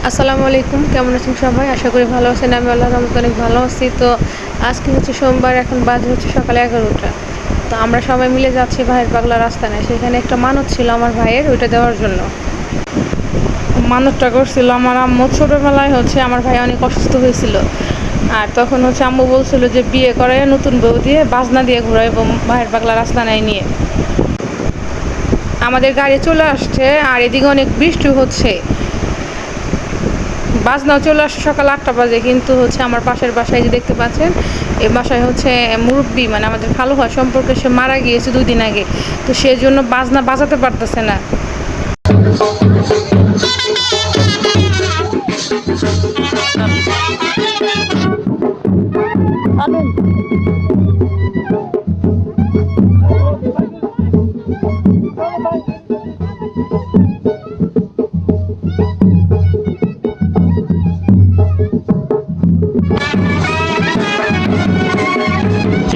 আসসালামু আলাইকুম, কেমন আছেন সবাই? আশা করি ভালো আছেন। আমি আল্লাহর রহমতে অনেক ভালো আছি। তো আজকে হচ্ছে সোমবার, এখন বাজে হচ্ছে সকালে 11টা। তো আমরা সবাই মিলে যাচ্ছি ভাইয়ের পাগলা রাস্তায়। সেখানে একটা মানত ছিল আমার ভাইয়ের, ওইটা দেওয়ার জন্য। মানতটা করছিল আমার আম্মু। ছোটোবেলায় হচ্ছে আমার ভাই অনেক অসুস্থ হয়েছিল, আর তখন হচ্ছে আম্মু বলছিল যে বিয়ে করে নতুন বউ দিয়ে বাজনা দিয়ে ঘুরাইব ভাইয়ের পাগলা রাস্তায় নিয়ে। আমাদের গাড়ি চলে আসছে, আর এদিকে অনেক বৃষ্টি হচ্ছে। বাজনাও চলে আসছে সকাল 8টা বাজে, কিন্তু হচ্ছে আমার পাশের বাসায় যে দেখতে পাচ্ছেন, এই বাসায় হচ্ছে মুরব্বী, মানে আমাদের খালু হয় সম্পর্কে, সে মারা গিয়েছে 2 দিন আগে। তো সেই জন্য বাজনা বাজাতে পারতেছে না।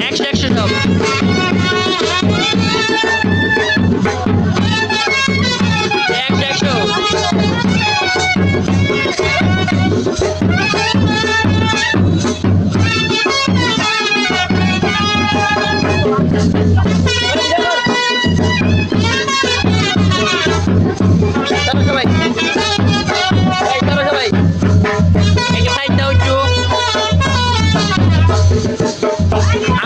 একশো একশো সব একশো সবাই সবাই একটা সাইড দাও একটু।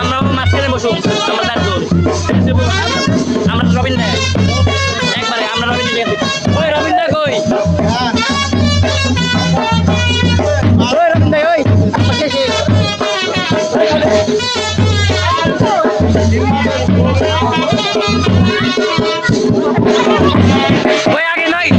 আমরা মাঝখানে বসুন, আমরা 4 জন। আমরা রবিন দা একবারে, আমরা রবিন দা ওই রবিন দা কই, ওই রবিন দা ওই শেষে ওই আগে নয়।